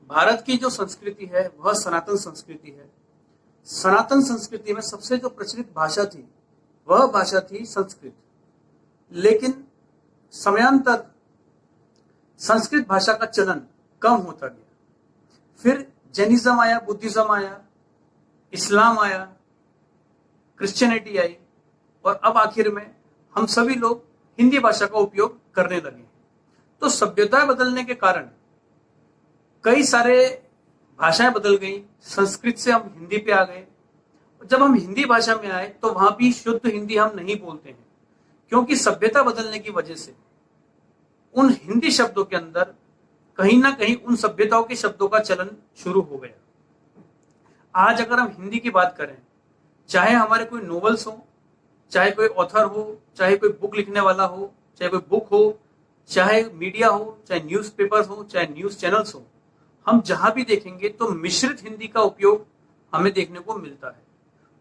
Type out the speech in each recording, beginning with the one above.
भारत की जो संस्कृति है वह सनातन संस्कृति है। सनातन संस्कृति में सबसे जो प्रचलित भाषा थी वह भाषा थी संस्कृत। लेकिन समयांतर संस्कृत भाषा का चलन कम होता गया। फिर जैनिज्म आया, बुद्धिज्म आया, इस्लाम आया, क्रिश्चियनिटी आई और अब आखिर में हम सभी लोग हिंदी भाषा का उपयोग करने लगे। तो सभ्यता बदलने के कारण कई सारे भाषाएं बदल गई। संस्कृत से हम हिंदी पे आ गए। जब हम हिंदी भाषा में आए तो वहां भी शुद्ध हिंदी हम नहीं बोलते हैं, क्योंकि सभ्यता बदलने की वजह से उन हिंदी शब्दों के अंदर कहीं ना कहीं उन सभ्यताओं के शब्दों का चलन शुरू हो गया। आज अगर हम हिंदी की बात करें, चाहे हमारे कोई नॉवेल्स हो, चाहे कोई ऑथर हो, चाहे कोई बुक लिखने वाला हो, चाहे कोई बुक हो, चाहे मीडिया हो, चाहे न्यूज़पेपर्स हो, चाहे न्यूज चैनल्स हो, हम जहां भी देखेंगे तो मिश्रित हिंदी का उपयोग हमें देखने को मिलता है।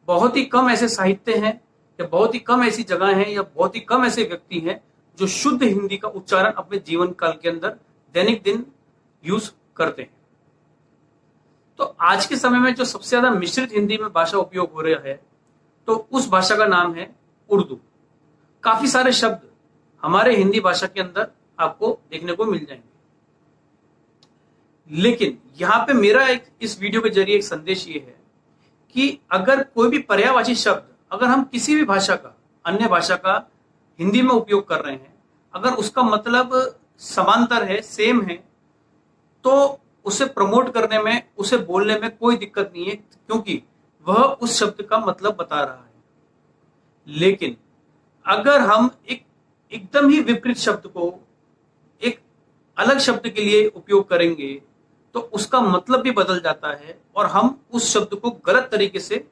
बहुत ही कम ऐसे साहित्य हैं या बहुत ही कम ऐसी जगह हैं या बहुत ही कम ऐसे व्यक्ति हैं जो शुद्ध हिंदी का उच्चारण अपने जीवन काल के अंदर दैनिक दिन यूज करते हैं। तो आज के समय में जो सबसे ज्यादा मिश्रित हिंदी में भाषा उपयोग हो रहा है तो उस भाषा का नाम है उर्दू। काफी सारे शब्द हमारे हिंदी भाषा के अंदर आपको देखने को मिल जाएंगे। लेकिन यहां पे मेरा इस वीडियो के जरिए एक संदेश ये है कि अगर कोई भी पर्यायवाची शब्द अगर हम किसी भी भाषा का, अन्य भाषा का हिंदी में उपयोग कर रहे हैं, अगर उसका मतलब समांतर है, सेम है, तो उसे प्रमोट करने में, उसे बोलने में कोई दिक्कत नहीं है, क्योंकि वह उस शब्द का मतलब बता रहा है। लेकिन अगर हम एकदम ही विपरीत शब्द को एक अलग शब्द के लिए उपयोग करेंगे तो उसका मतलब भी बदल जाता है और हम उस शब्द को गलत तरीके से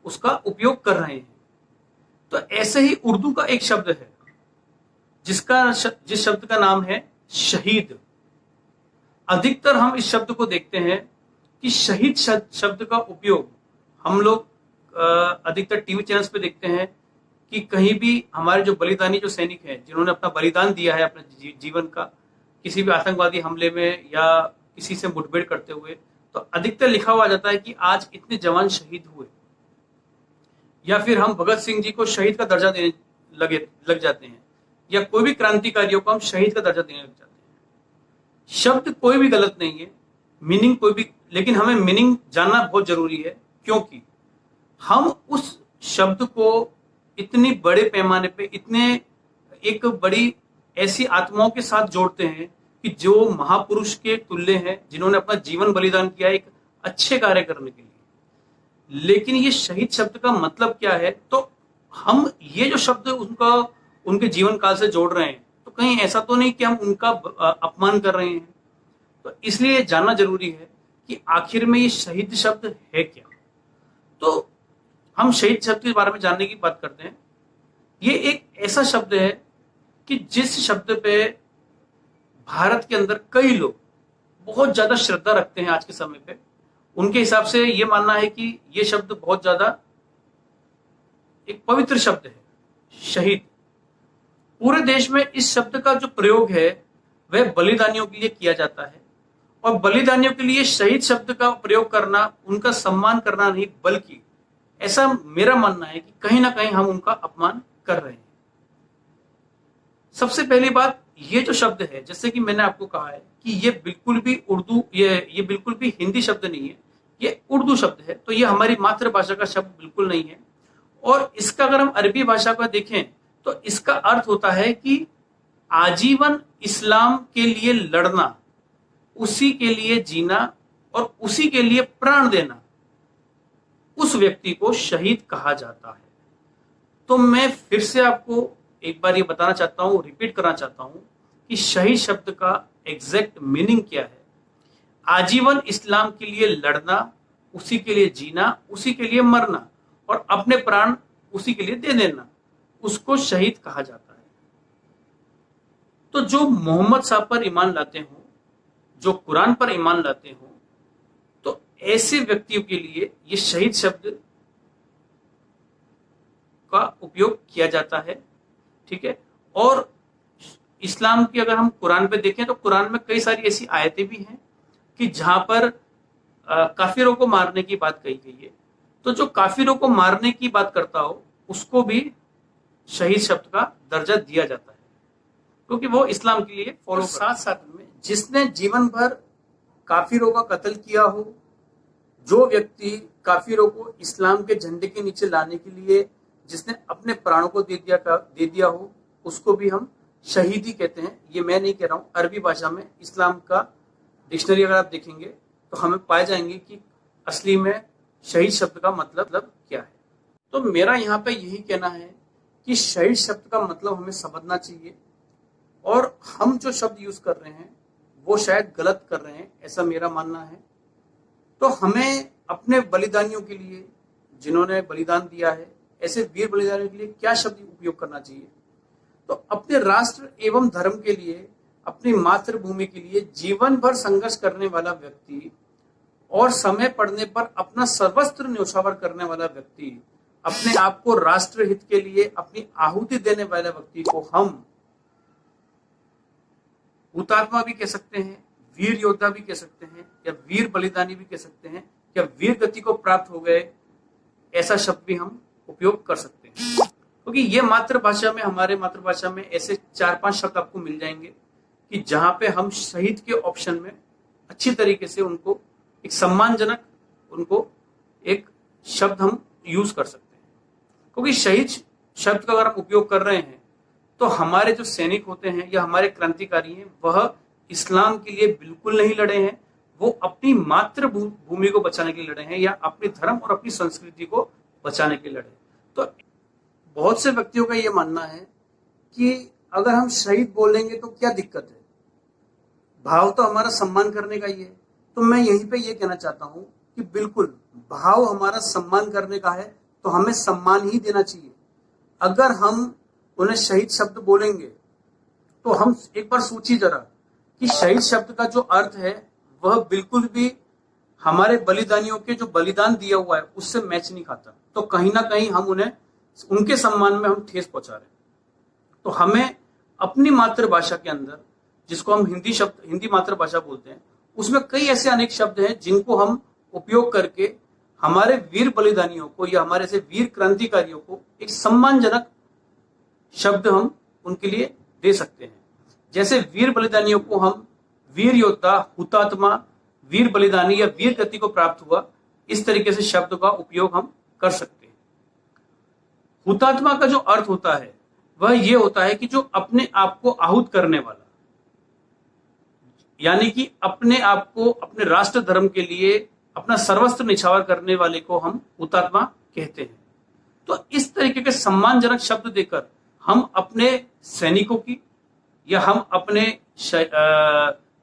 उसका उपयोग कर रहे हैं। तो ऐसे ही उर्दू का एक शब्द है जिस शब्द का नाम है शहीद। अधिकतर हम इस शब्द को देखते हैं कि शहीद शब्द का उपयोग हम लोग अधिकतर टीवी चैनल्स पे देखते हैं कि कहीं भी हमारे जो बलिदानी जो सैनिक हैं, जिन्होंने अपना बलिदान दिया है अपने जीवन का किसी भी आतंकवादी हमले में या किसी से मुठभेड़ करते हुए, तो अधिकतर लिखा हुआ जाता है कि आज इतने जवान शहीद हुए, या फिर हम भगत सिंह जी को शहीद का दर्जा देने लग जाते हैं, या कोई भी क्रांतिकारियों को हम शहीद का दर्जा देने लग जाते हैं। शब्द कोई भी गलत नहीं है, मीनिंग कोई भी, लेकिन हमें मीनिंग जानना बहुत जरूरी है, क्योंकि हम उस शब्द को इतनी बड़े पैमाने पे, इतने एक बड़ी ऐसी आत्माओं के साथ जोड़ते हैं कि जो महापुरुष के तुल्य हैं, जिन्होंने अपना जीवन बलिदान किया एक अच्छे कार्य करने के लिए। लेकिन ये शहीद शब्द का मतलब क्या है, तो हम ये जो शब्द उनके जीवन काल से जोड़ रहे हैं, तो कहीं ऐसा तो नहीं कि हम उनका अपमान कर रहे हैं। तो इसलिए जानना जरूरी है कि आखिर में ये शहीद शब्द है क्या। तो हम शहीद शब्द के बारे में जानने की बात करते हैं। ये एक ऐसा शब्द है कि जिस शब्द पे भारत के अंदर कई लोग बहुत ज्यादा श्रद्धा रखते हैं आज के समय पे। उनके हिसाब से ये मानना है कि ये शब्द बहुत ज्यादा एक पवित्र शब्द है, शहीद। पूरे देश में इस शब्द का जो प्रयोग है वह बलिदानियों के लिए किया जाता है, और बलिदानियों के लिए शहीद शब्द का प्रयोग करना उनका सम्मान करना नहीं, बल्कि ऐसा मेरा मानना है कि कहीं ना कहीं हम उनका अपमान कर रहे हैं। सबसे पहली बात, ये जो शब्द है, जैसे कि मैंने आपको कहा है कि ये बिल्कुल भी उर्दू, ये बिल्कुल भी हिंदी शब्द नहीं है, ये उर्दू शब्द है। तो ये हमारी मातृभाषा का शब्द बिल्कुल नहीं है। और इसका अगर हम अरबी भाषा को देखें तो इसका अर्थ होता है कि आजीवन इस्लाम के लिए लड़ना, उसी के लिए जीना और उसी के लिए प्राण देना, उस व्यक्ति को शहीद कहा जाता है। तो मैं फिर से आपको एक बार ये बताना चाहता हूं, रिपीट करना चाहता हूं कि शहीद शब्द का एग्जैक्ट मीनिंग क्या है। आजीवन इस्लाम के लिए लड़ना, उसी के लिए जीना, उसी के लिए मरना और अपने प्राण उसी के लिए दे देना, उसको शहीद कहा जाता है। तो जो मोहम्मद साहब पर ईमान लाते हो, जो कुरान पर ईमान लाते हो, तो ऐसे व्यक्तियों के लिए ये शहीद शब्द का उपयोग किया जाता है, ठीक है। और इस्लाम की अगर हम कुरान पे देखें तो कुरान में कई सारी ऐसी आयतें भी हैं कि जहां पर काफिरों को मारने की बात कही गई है, तो जो काफिरों को मारने की बात करता हो उसको भी शहीद शब्द का दर्जा दिया जाता है, क्योंकि वो इस्लाम के लिए फॉलो। साथ साथ में जिसने जीवन भर काफिरों का कत्ल किया हो, जो व्यक्ति काफिरों को इस्लाम के झंडे के नीचे लाने के लिए जिसने अपने प्राणों को दे दिया हो, उसको भी हम शहीदी कहते हैं। ये मैं नहीं कह रहा हूं, अरबी भाषा में इस्लाम का डिक्शनरी अगर आप देखेंगे तो हमें पाए जाएंगे कि असली में शहीद शब्द का मतलब क्या है। तो मेरा यहाँ पे यही कहना है कि शहीद शब्द का मतलब हमें समझना चाहिए, और हम जो शब्द यूज कर रहे हैं वो शायद गलत कर रहे हैं, ऐसा मेरा मानना है। तो हमें अपने बलिदानियों के लिए, जिन्होंने बलिदान दिया है, ऐसे वीर बलिदानियों के लिए क्या शब्द उपयोग करना चाहिए? तो अपने राष्ट्र एवं धर्म के लिए, अपनी मातृभूमि के लिए जीवन भर संघर्ष करने वाला व्यक्ति और समय पड़ने पर अपना सर्वस्त्र न्योछावर करने वाला व्यक्ति, अपने आप को राष्ट्र हित के लिए अपनी आहुति देने वाले व्यक्ति को हम हुतात्मा भी कह सकते हैं, वीर योद्धा भी कह सकते हैं, या वीर बलिदानी भी कह सकते हैं, या वीर गति को प्राप्त हो गए, ऐसा शब्द भी हम उपयोग कर सकते हैं। क्योंकि ये मातृभाषा में, हमारे मातृभाषा में ऐसे 4-5 शब्द आपको मिल जाएंगे कि जहां पे हम शहीद के ऑप्शन में अच्छी तरीके से उनको एक सम्मानजनक, उनको एक शब्द हम यूज कर सकते हैं। क्योंकि शहीद शब्द का अगर हम उपयोग कर रहे हैं तो हमारे जो सैनिक होते हैं या हमारे क्रांतिकारी हैं, वह इस्लाम के लिए बिल्कुल नहीं लड़े हैं, वो अपनी मातृभूमि को बचाने के लिए लड़े हैं, या अपने धर्म और अपनी संस्कृति को बचाने के लिए लड़े। तो बहुत से व्यक्तियों का ये मानना है कि अगर हम शहीद बोलेंगे तो क्या दिक्कत है, भाव तो हमारा सम्मान करने का ही है। तो मैं यहीं पे ये कहना चाहता हूं कि बिल्कुल भाव हमारा सम्मान करने का है, तो हमें सम्मान ही देना चाहिए। अगर हम उन्हें शहीद शब्द बोलेंगे तो हम एक बार सोचिए जरा कि शहीद शब्द का जो अर्थ है वह बिल्कुल भी हमारे बलिदानियों के जो बलिदान दिया हुआ है उससे मैच नहीं खाता। तो कहीं ना कहीं हम उन्हें, उनके सम्मान में हम ठेस पहुंचा रहे हैं। तो हमें अपनी मातृभाषा के अंदर, जिसको हम हिंदी मातृभाषा बोलते हैं, उसमें कई ऐसे अनेक शब्द हैं जिनको हम उपयोग करके हमारे वीर बलिदानियों को या हमारे ऐसे वीर क्रांतिकारियों को एक सम्मानजनक शब्द हम उनके लिए दे सकते हैं। जैसे वीर बलिदानियों को हम वीर योद्धा, हुतात्मा, वीर बलिदानी या वीर गति को प्राप्त हुआ, इस तरीके से शब्द का उपयोग हम कर सकते हैं। हुतात्मा का जो अर्थ होता है वह यह होता है कि जो अपने आप को आहूत करने वाला, यानी कि अपने आप को अपने राष्ट्र धर्म के लिए अपना सर्वस्त्र निछावर करने वाले को हम हुतात्मा कहते हैं। तो इस तरीके के सम्मानजनक शब्द देकर हम अपने सैनिकों की, या हम अपने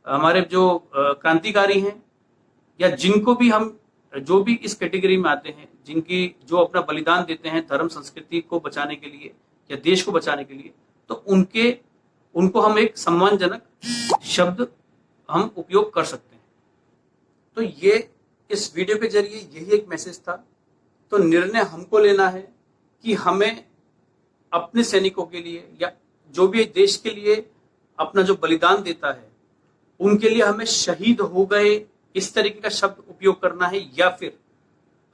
हमारे जो क्रांतिकारी हैं, या जिनको भी हम, जो भी इस कैटेगरी में आते हैं, जिनकी जो अपना बलिदान देते हैं धर्म संस्कृति को बचाने के लिए या देश को बचाने के लिए, तो उनको हम एक सम्मानजनक शब्द हम उपयोग कर सकते हैं। तो ये इस वीडियो के जरिए यही एक मैसेज था। तो निर्णय हमको लेना है कि हमें अपने सैनिकों के लिए या जो भी देश के लिए अपना जो बलिदान देता है उनके लिए हमें शहीद हो गए इस तरीके का शब्द उपयोग करना है, या फिर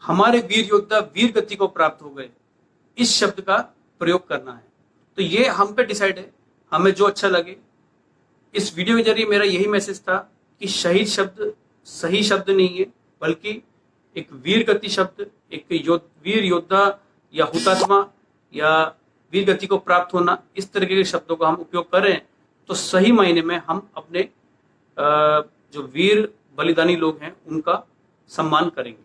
हमारे वीर योद्धा वीर गति को प्राप्त हो गए इस शब्द का प्रयोग करना है। तो ये हम पे डिसाइड है, हमें जो अच्छा लगे। इस वीडियो के जरिए मेरा यही मैसेज था कि शहीद शब्द सही शब्द नहीं है, बल्कि एक वीर गति शब्द, एक वीर योद्धा या हुतात्मा या वीर गति को प्राप्त होना, इस तरीके के शब्दों का हम उपयोग करें तो सही मायने में हम अपने जो वीर बलिदानी लोग हैं उनका सम्मान करेंगे।